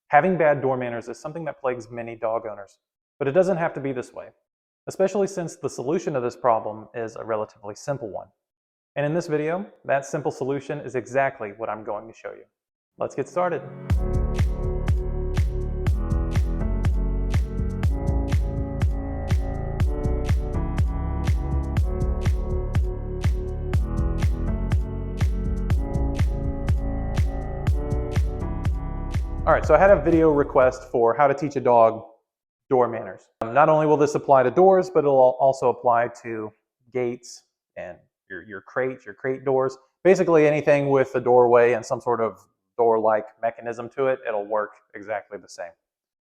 Having bad door manners is something that plagues many dog owners, but it doesn't have to be this way, especially since the solution to this problem is a relatively simple one. And in this video, that simple solution is exactly what I'm going to show you. Let's get started. All right, so I had a video request for how to teach a dog door manners. Not only will this apply to doors, but it'll also apply to gates and your crates, your crate doors. Basically anything with a doorway and some sort of door-like mechanism to it, it'll work exactly the same.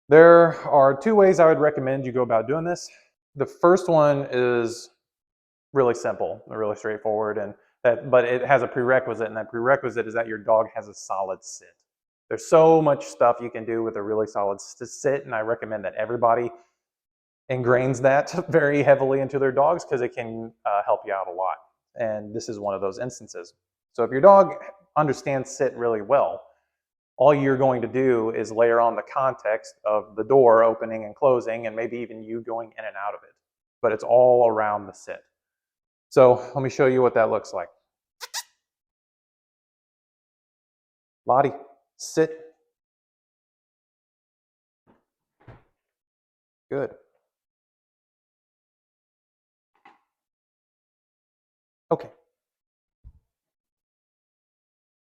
There are two ways I would recommend you go about doing this. The first one is really simple, really straightforward, but it has a prerequisite, and that prerequisite is that your dog has a solid sit. There's so much stuff you can do with a really solid sit, and I recommend that everybody ingrains that very heavily into their dogs because it can help you out a lot. And this is one of those instances. So if your dog understands sit really well, all you're going to do is layer on the context of the door opening and closing, and maybe even you going in and out of it. But it's all around the sit. So let me show you what that looks like. Lottie, sit. Good. Okay.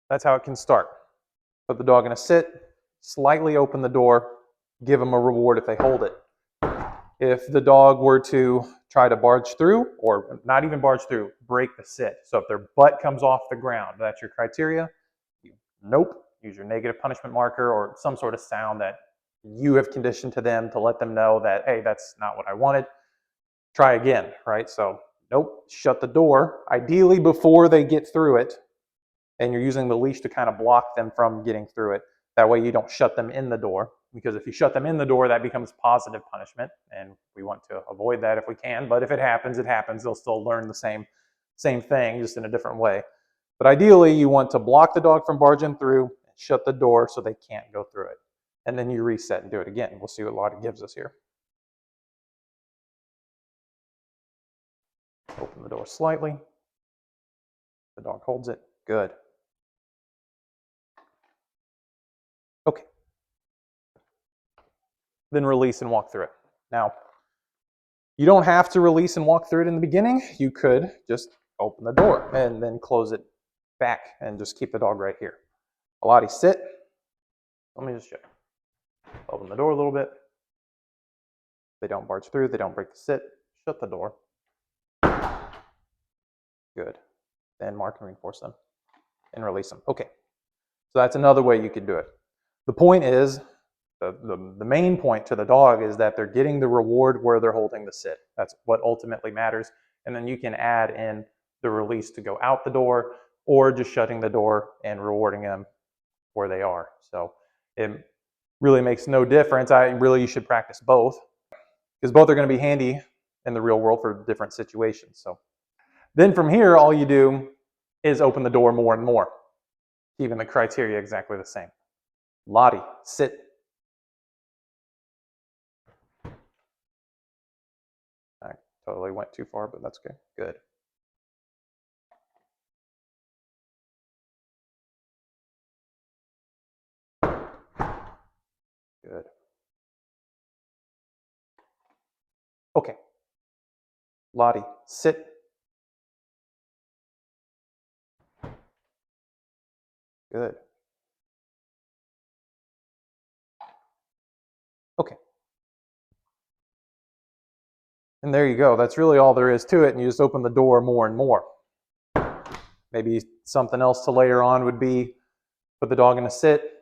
That's how it can start. Put the dog in a sit, slightly open the door, give them a reward if they hold it. If the dog were to try to barge through, or not even barge through, break the sit. So if their butt comes off the ground, that's your criteria. Nope. Use your negative punishment marker or some sort of sound that you have conditioned to them to let them know that, hey, that's not what I wanted. Try again, right? So nope, shut the door, ideally before they get through it, and you're using the leash to kind of block them from getting through it. That way you don't shut them in the door, because if you shut them in the door, that becomes positive punishment, and we want to avoid that if we can. But if it happens, it happens. They'll still learn the same thing, just in a different way. But ideally, you want to block the dog from barging through and shut the door so they can't go through it. And then you reset and do it again. We'll see what Lottie gives us here. Open the door slightly. The dog holds it. Good. Okay. Then release and walk through it. Now, you don't have to release and walk through it in the beginning. You could just open the door and then close it back and just keep the dog right here. Lottie, sit. Let me just show you. Open the door a little bit. They don't barge through. They don't break the sit. Shut the door. Good. Then mark and reinforce them and release them. Okay. So that's another way you could do it. The point is, the main point to the dog is that they're getting the reward where they're holding the sit. That's what ultimately matters. And then you can add in the release to go out the door, or just shutting the door and rewarding them where they are. So it really makes no difference. You should practice both, because both are going to be handy in the real world for different situations. So then from here, all you do is open the door more and more, keeping the criteria exactly the same. Lottie, sit. I totally went too far, but that's good. Good. Good. Okay. Lottie, sit. Good. Okay. And there you go. That's really all there is to it, and you just open the door more and more. Maybe something else to layer on would be put the dog in a sit,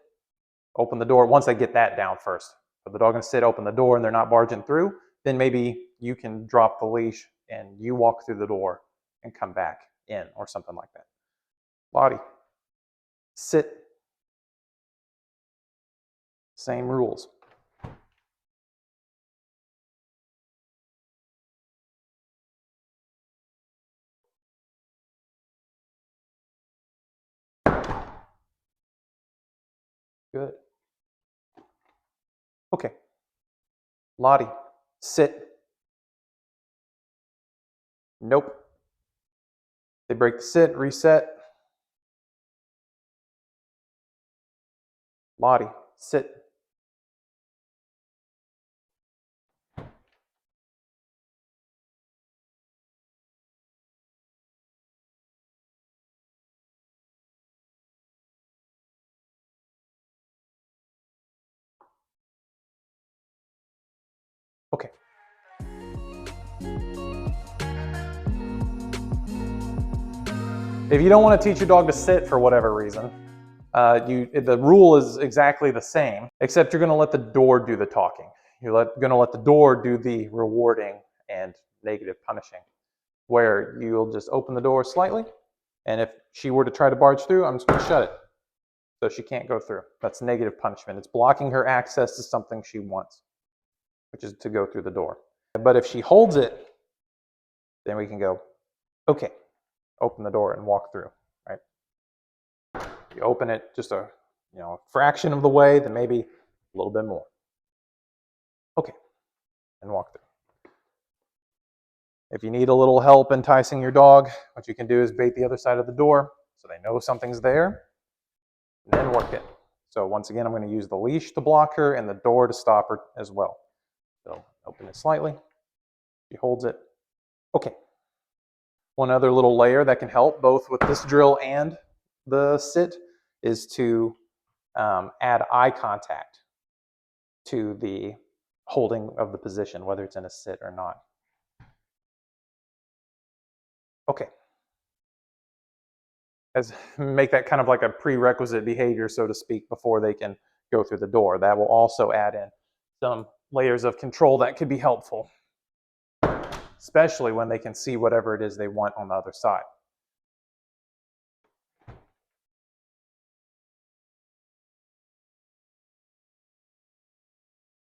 open the door. Once they get that down first, put the dog in a sit, open the door, and they're not barging through, then maybe you can drop the leash and you walk through the door and come back in, or something like that. Lottie, sit. Same rules. Good. Okay. Lottie, sit. Nope. They break the sit, reset. Lottie, sit. Okay. If you don't want to teach your dog to sit for whatever reason, the rule is exactly the same, except you're going to let the door do the talking. You're going to let the door do the rewarding and negative punishing, where you'll just open the door slightly, and if she were to try to barge through, I'm just going to shut it so she can't go through. That's negative punishment. It's blocking her access to something she wants, which is to go through the door. But if she holds it, then we can go, okay, open the door and walk through, right? You open it just a fraction of the way, then maybe a little bit more. Okay, and walk through. If you need a little help enticing your dog, what you can do is bait the other side of the door so they know something's there, and then work it. So once again, I'm going to use the leash to block her and the door to stop her as well. So open it slightly. She holds it. Okay. One other little layer that can help both with this drill and the sit is to add eye contact to the holding of the position, whether it's in a sit or not. Okay. Make that kind of like a prerequisite behavior, so to speak, before they can go through the door. That will also add in some layers of control that could be helpful, especially when they can see whatever it is they want on the other side.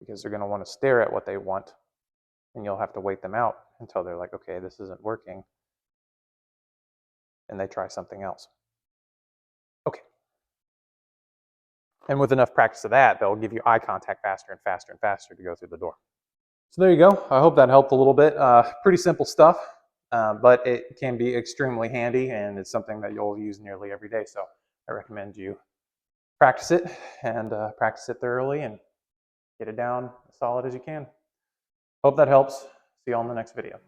Because they're going to want to stare at what they want, and you'll have to wait them out until they're like, okay, this isn't working, and they try something else. Okay. And with enough practice of that, they'll give you eye contact faster and faster and faster to go through the door. So there you go. I hope that helped a little bit. Pretty simple stuff, but it can be extremely handy, and it's something that you'll use nearly every day. So I recommend you practice it, and practice it thoroughly, and get it down as solid as you can. Hope that helps. See you all in the next video.